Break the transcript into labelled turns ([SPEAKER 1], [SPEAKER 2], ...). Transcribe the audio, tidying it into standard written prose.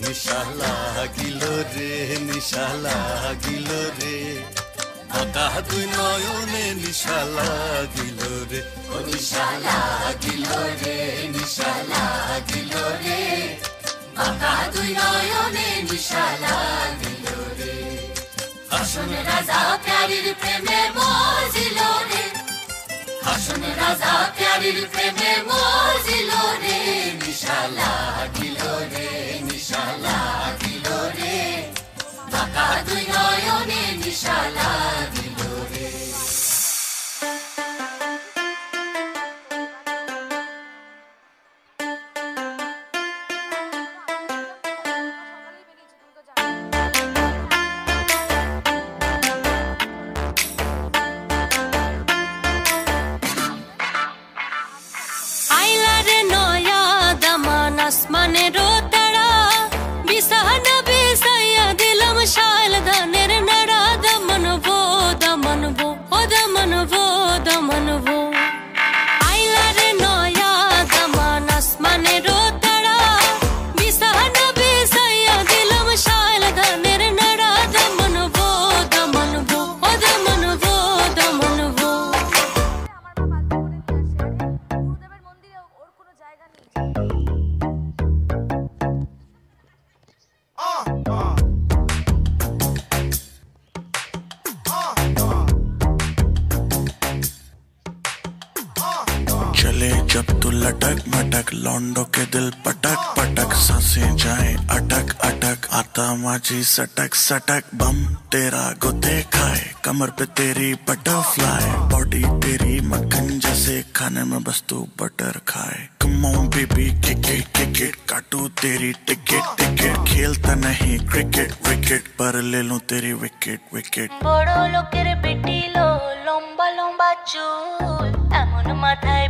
[SPEAKER 1] নিশা লাগিল রে নিশা লাগিল রে বাঁকা দুই নয়নে নিশা লাগিল রে ও নিশা লাগিল রে নিশা লাগিল রে বাঁকা দুই নয়নে নিশা লাগিল রে হাসন রাজা প্যারির প্রেমে মজিল রে হাসন রাজা প্যারির প্রেমে মজিল রে নিশা লাগিল রে নিশা লাগিল রে বাঁকা দুই নয়নে নিশা লাগিল রে
[SPEAKER 2] আসমানেরও তারা বিছানা বিছাইয়া দিলাম শাল ধানের নাড়া দমনবো দমনবো ও দমনবো দমনবো আইলা রে নয়া দামান আসমানেরও তারা বিছানা বিছাইয়া দিলাম শাল ধানের নাড়া দমনবো দমনবো ও দমনবো দমনবো গুরুদেবের মন্দিরে ওর কোনো জায়গা নেই
[SPEAKER 3] चले जब तू लटक मटक लौंडों के दिल पटक पटक सांसें जाए अटक अटक आता माझी सटक सटक बम तेरा गुते खाए कमर पे तेरी बटरफ्लाई बॉडी तेरी मक्खन जैसे खाने में बस तू बटर खाए come on baby kick it काटू तेरी टिकट टिकट खेलता नहीं क्रिकेट विकेट पर ले लूं तेरी विकेट विकेट
[SPEAKER 2] बड़ो लोकेर बेटी लो लंबा लंबा चूल एमन माथाय